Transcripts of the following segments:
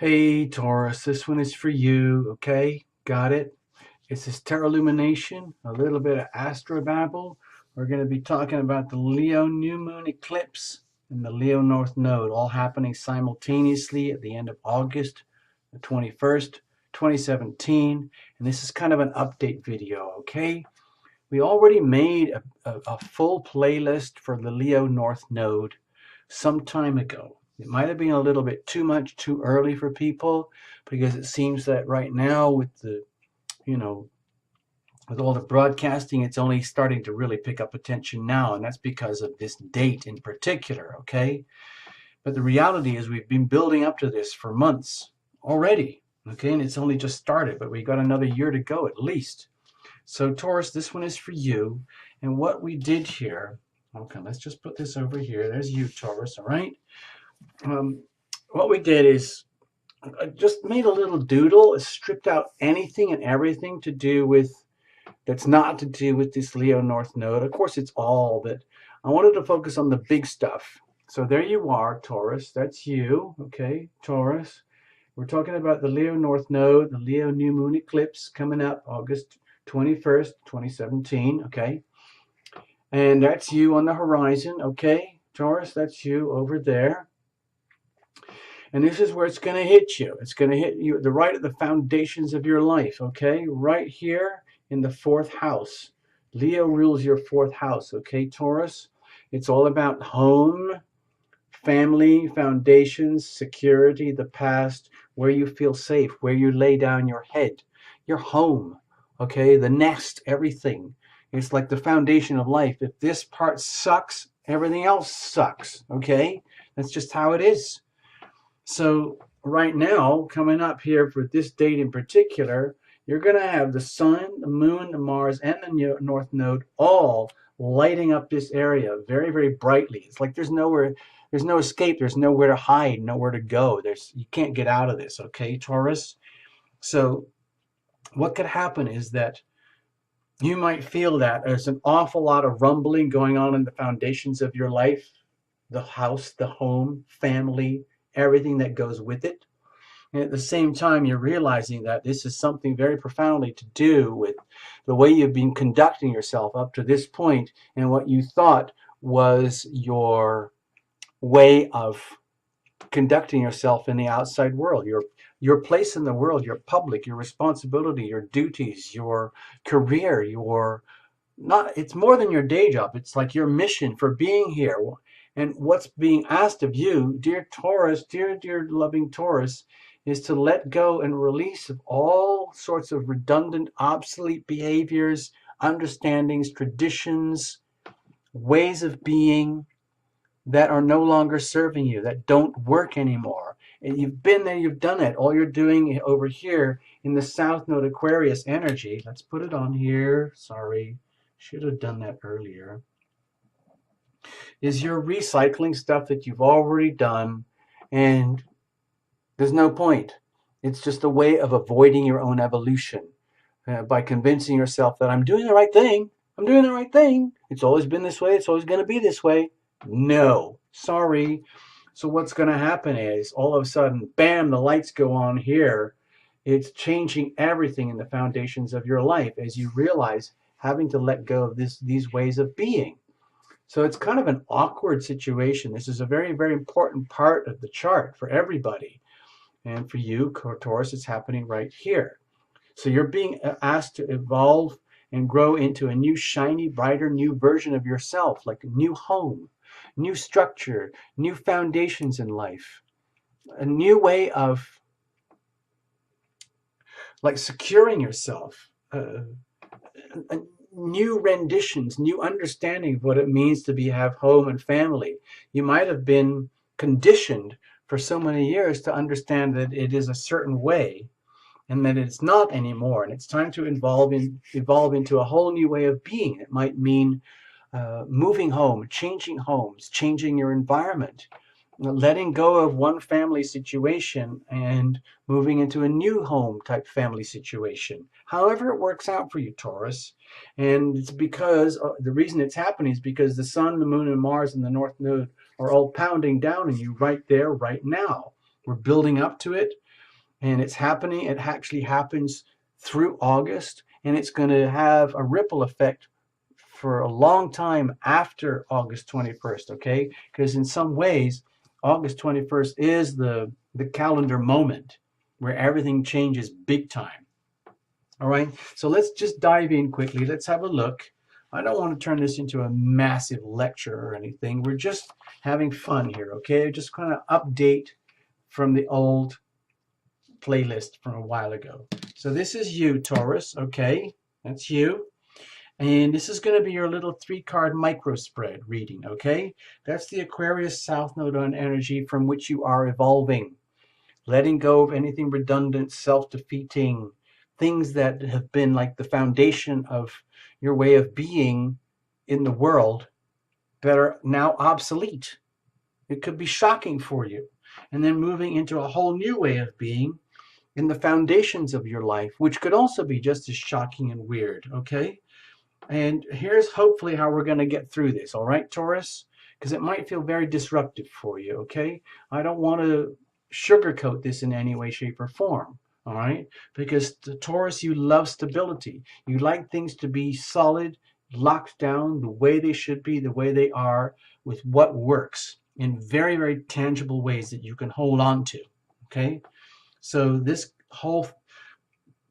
Hey Taurus, this one is for you, okay? Got it? This is Terra Lumination, a little bit of astrobabble. We're going to be talking about the Leo new moon eclipse and the Leo North Node, all happening simultaneously at the end of August the 21st, 2017. And this is kind of an update video, okay? We already made a full playlist for the Leo North Node some time ago. It might have been a little bit too much, too early for people, because it seems that right now with the, with all the broadcasting, it's only starting to really pick up attention now, and that's because of this date in particular, okay? But the reality is we've been building up to this for months already, okay? And it's only just started, but we got another year to go at least. So Taurus, this one is for you. And what we did here, okay, let's just put this over here. There's you, Taurus, all right? What we did is I just made a little doodle, stripped out anything and everything to do with, that's not to do with this Leo North Node. Of course, it's all, but I wanted to focus on the big stuff. So there you are, Taurus. That's you, okay, Taurus. We're talking about the Leo North Node, the Leo new moon eclipse coming up August 21st, 2017, okay? And that's you on the horizon, okay? Taurus, that's you over there. And this is where it's going to hit you. It's going to hit you right at the foundations of your life, okay? Right here in the fourth house. Leo rules your fourth house, okay, Taurus? It's all about home, family, foundations, security, the past, where you feel safe, where you lay down your head, your home, okay? The nest, everything. It's like the foundation of life. If this part sucks, everything else sucks, okay? That's just how it is. So right now, coming up here for this date in particular, you're going to have the sun, the moon, the Mars, and the North Node all lighting up this area very, very brightly. It's like there's no escape, there's nowhere to hide, nowhere to go. You can't get out of this, okay, Taurus? So what could happen is that you might feel that there's an awful lot of rumbling going on in the foundations of your life, the house, the home, family, everything that goes with it. And at the same time, you're realizing that this is something very profoundly to do with the way you've been conducting yourself up to this point and what you thought was your way of conducting yourself in the outside world, your place in the world, your public, your responsibility, your duties, your career, it's more than your day job. It's like your mission for being here. And what's being asked of you, dear Taurus, dear loving Taurus, is to let go and release of all sorts of redundant, obsolete behaviors, understandings, traditions, ways of being that are no longer serving you, that don't work anymore. And you've been there, you've done it. All you're doing over here in the South Node Aquarius energy, let's put it on here, sorry, should have done that earlier, is you're recycling stuff that you've already done, and there's no point. It's just a way of avoiding your own evolution by convincing yourself that I'm doing the right thing. I'm doing the right thing. It's always been this way. It's always going to be this way. No, sorry. So what's going to happen is all of a sudden, bam, the lights go on here. It's changing everything in the foundations of your life as you realize having to let go of these ways of being. So it's kind of an awkward situation. This is a very, very important part of the chart for everybody. And for you, Taurus, it's happening right here. So you're being asked to evolve and grow into a new, shiny, brighter, new version of yourself, like a new home, new structure, new foundations in life, a new way of like securing yourself, new renditions, new understanding of what it means to have home and family. You might have been conditioned for so many years to understand that it is a certain way and that it's not anymore. And it's time to evolve into a whole new way of being. It might mean moving home, changing homes, changing your environment, letting go of one family situation and moving into a new home type family situation. However it works out for you, Taurus. And it's because the reason it's happening is because the sun, the moon, and Mars and the North Node are all pounding down on you right there, right now. We're building up to it. and it's happening. It actually happens through August, and it's going to have a ripple effect for a long time after August 21st, okay? Because in some ways, August 21st is the calendar moment where everything changes big time. All right, so let's just dive in quickly. Let's have a look. I don't want to turn this into a massive lecture or anything. We're just having fun here, okay? Just kind of update from the old playlist from a while ago. So this is you, Taurus, okay? That's you. And this is going to be your little 3-card micro spread reading, okay? That's the Aquarius South Node on energy from which you are evolving. Letting go of anything redundant, self-defeating, things that have been like the foundation of your way of being in the world that are now obsolete. It could be shocking for you. And then moving into a whole new way of being in the foundations of your life, which could also be just as shocking and weird, okay? And here's hopefully how we're going to get through this, all right, Taurus? Because it might feel very disruptive for you, okay? I don't want to sugarcoat this in any way, shape, or form, all right? Because the Taurus, you love stability. You like things to be solid, locked down the way they should be, the way they are, with what works in very, very tangible ways that you can hold on to, okay? So this whole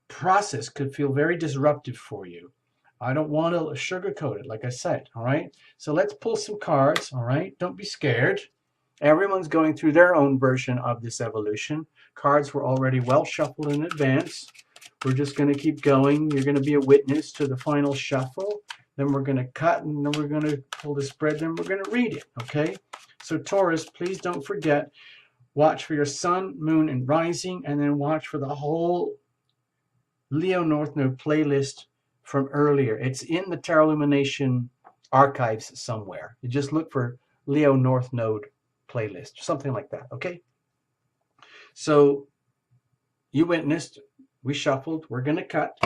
process could feel very disruptive for you. I don't want to sugarcoat it, like I said, all right? So let's pull some cards, all right? Don't be scared. Everyone's going through their own version of this evolution. Cards were already well shuffled in advance. We're just going to keep going. You're going to be a witness to the final shuffle. Then we're going to cut, and then we're going to pull the spread, then we're going to read it, okay? So Taurus, please don't forget, watch for your sun, moon, and rising, and then watch for the whole Leo North Node playlist from earlier. It's in the Tarot Illumination archives somewhere. You just look for Leo North Node playlist, something like that, okay? So you witnessed, we shuffled, we're going to cut,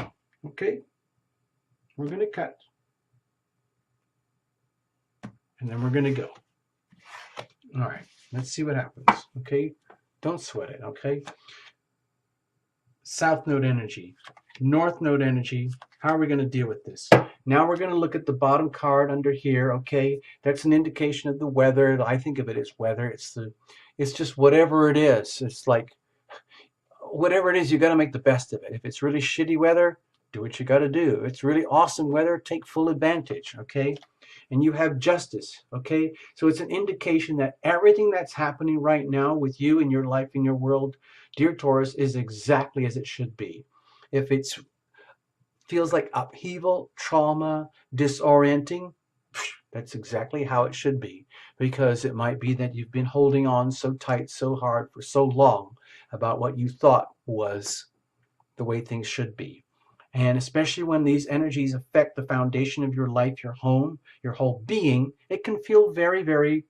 okay? We're going to cut. And then we're going to go. All right, let's see what happens, okay? Don't sweat it, okay? South Node energy, North Node energy. How are we going to deal with this? Now we're going to look at the bottom card under here, okay? That's an indication of the weather. I think of it as weather. It's just whatever it is. It's like, whatever it is, you got to make the best of it. If it's really shitty weather, do what you got to do. If it's really awesome weather, take full advantage, okay? And you have justice, okay? So it's an indication that everything that's happening right now with you in your life, in your world, dear Taurus, is exactly as it should be. If it feels like upheaval, trauma, disorienting, that's exactly how it should be. Because it might be that you've been holding on so tight, so hard for so long about what you thought was the way things should be. And especially when these energies affect the foundation of your life, your home, your whole being, it can feel very, very,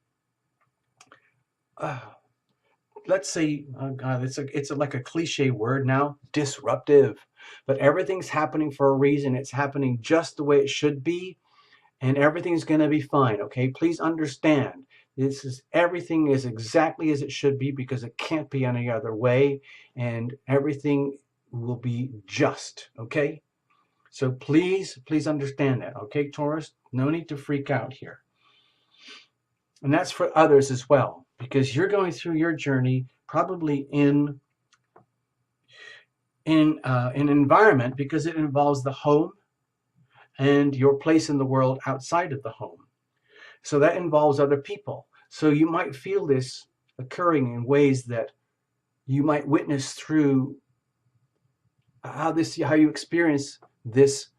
let's say, oh God, it's like a cliche word now, disruptive. But everything's happening for a reason. It's happening just the way it should be. And everything's going to be fine, okay? Please understand. Everything is exactly as it should be because it can't be any other way. And everything will be just, okay? So please understand that, okay, Taurus? No need to freak out here. And that's for others as well, because you're going through your journey probably in an environment because it involves the home and your place in the world outside of the home. So that involves other people. So you might feel this occurring in ways that you might witness through how you experience this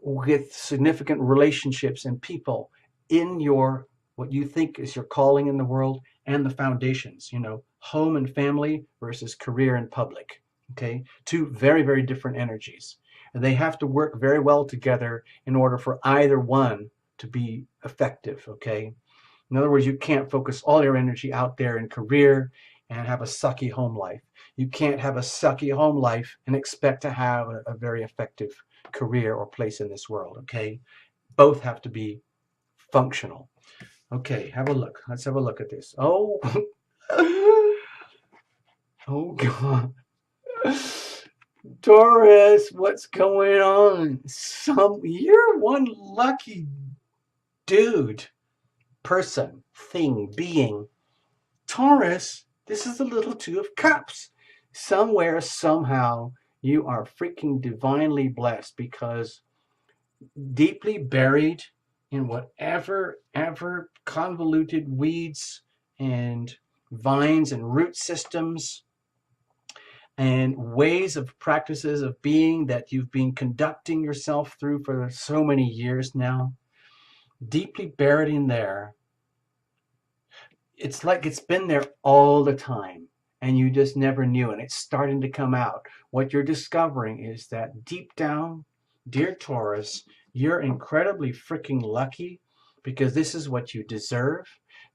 with significant relationships and people in your, what you think is your calling in the world and the foundations, home and family versus career and public, okay? Two very, very different energies. And they have to work very well together in order for either one to be effective, okay? In other words, you can't focus all your energy out there in career and have a sucky home life. You can't have a sucky home life and expect to have a very effective career or place in this world, okay? Both have to be functional. Okay, have a look. Let's have a look at this. Oh, oh God. Taurus, what's going on? You're one lucky dude, person, thing, being. Taurus, this is the little Two of Cups. Somewhere, somehow, you are freaking divinely blessed because deeply buried in whatever ever convoluted weeds and vines and root systems and ways of practices of being that you've been conducting yourself through for so many years now, deeply buried in there. It's like it's been there all the time and you just never knew, and it's starting to come out. What you're discovering is that deep down, dear Taurus, you're incredibly freaking lucky because this is what you deserve.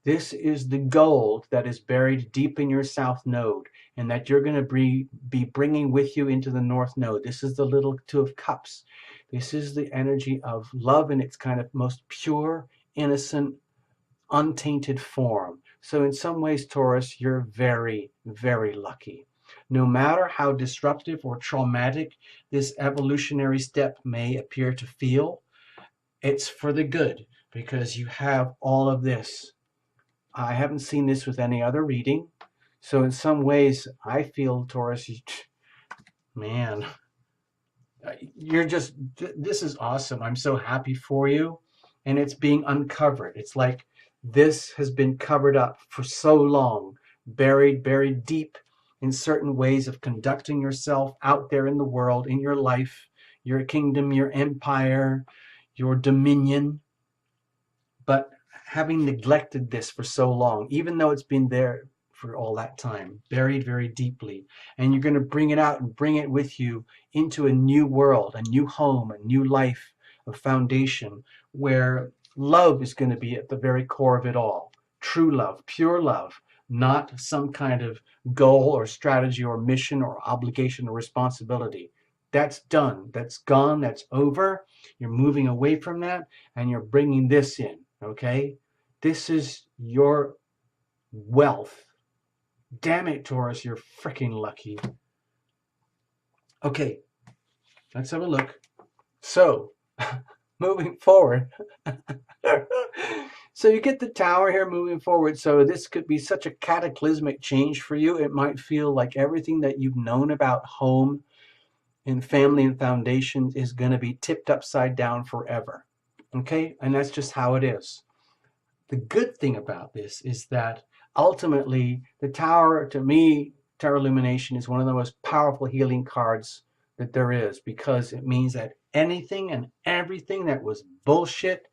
This is the gold that is buried deep in your south node and that you're going to be bringing with you into the north node. This is the little Two of Cups. This is the energy of love in its kind of most pure, innocent, untainted form. So in some ways, Taurus, you're very, very lucky. No matter how disruptive or traumatic this evolutionary step may appear to feel, it's for the good because you have all of this. I haven't seen this with any other reading. So in some ways, I feel, Taurus, man, this is awesome. I'm so happy for you. And it's being uncovered. It's like this has been covered up for so long, buried deep in certain ways of conducting yourself out there in the world, in your life, your kingdom, your empire, your dominion. But having neglected this for so long, even though it's been there for all that time, buried very deeply, and you're going to bring it out and bring it with you into a new world, a new home, a new life, a foundation where love is going to be at the very core of it all. True love, pure love, not some kind of goal or strategy or mission or obligation or responsibility. That's done. That's gone. That's over. You're moving away from that and you're bringing this in, okay? This is your wealth. Damn it, Taurus, you're freaking lucky. Okay, let's have a look. So, moving forward. So you get the Tower here moving forward. So this could be such a cataclysmic change for you. It might feel like everything that you've known about home and family and foundations is going to be tipped upside down forever. Okay? And that's just how it is. The good thing about this is that ultimately the Tower, to me, Tower Illumination is one of the most powerful healing cards that there is, because it means that anything and everything that was bullshit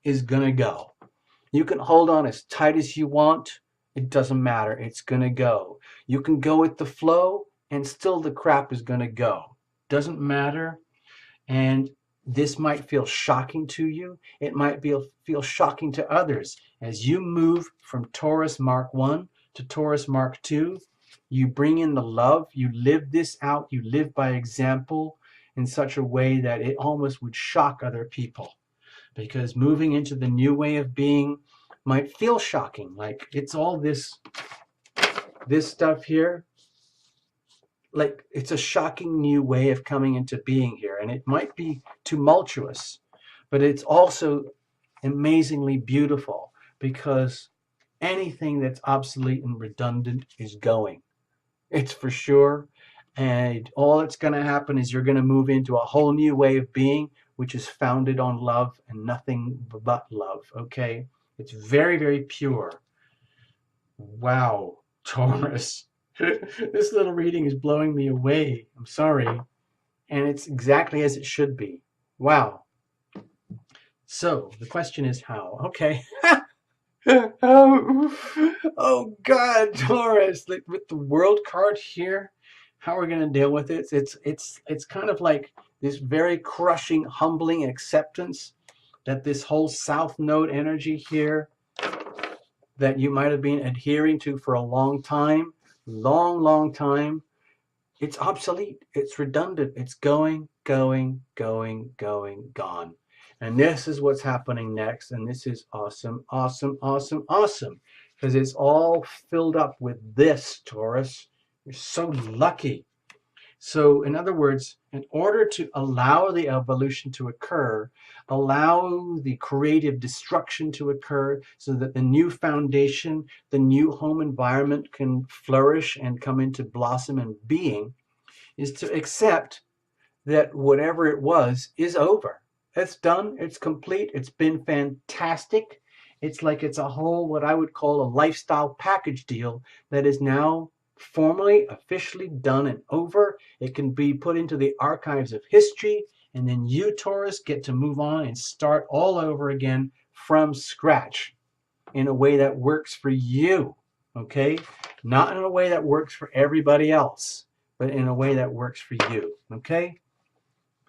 is going to go. You can hold on as tight as you want. It doesn't matter. It's going to go. You can go with the flow and still the crap is going to go. Doesn't matter. And this might feel shocking to you. It might feel shocking to others. As you move from Taurus Mark 1 to Taurus Mark 2, you bring in the love. You live this out. You live by example in such a way that it almost would shock other people. Because moving into the new way of being might feel shocking. Like it's all this stuff here. Like it's a shocking new way of coming into being here, and it might be tumultuous, but it's also amazingly beautiful because anything that's obsolete and redundant is going. It's for sure. And all that's going to happen is you're going to move into a whole new way of being, which is founded on love and nothing but love. Okay? It's very, very pure. Wow, Taurus. This little reading is blowing me away. I'm sorry. And it's exactly as it should be. Wow. So the question is how? Okay. Oh God, Taurus. With the World card here, how are we going to deal with it? It's kind of like this very crushing, humbling acceptance that this whole South Node energy here that you might have been adhering to for a long time, long time, it's obsolete, it's redundant, it's going, gone. And this is what's happening next, and this is awesome, because it's all filled up with this, Taurus. You're so lucky. So in other words, in order to allow the evolution to occur, allow the creative destruction to occur so that the new foundation, the new home environment can flourish and come into blossom and being, is to accept that whatever it was is over. It's done. It's complete. It's been fantastic. It's like it's a whole, what I would call a lifestyle package deal that is now formally, officially done and over. It can be put into the archives of history, and then you, Taurus, get to move on and start all over again from scratch in a way that works for you, okay? Not in a way that works for everybody else, but in a way that works for you, okay?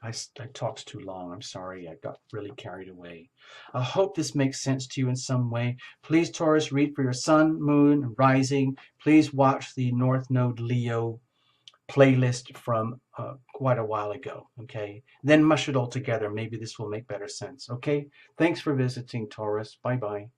I talked too long. I'm sorry. I got really carried away. I hope this makes sense to you in some way. Please, Taurus, read for your sun, moon, and rising. Please watch the North Node Leo playlist from quite a while ago, okay? Then mush it all together. Maybe this will make better sense, okay? Thanks for visiting, Taurus. Bye-bye.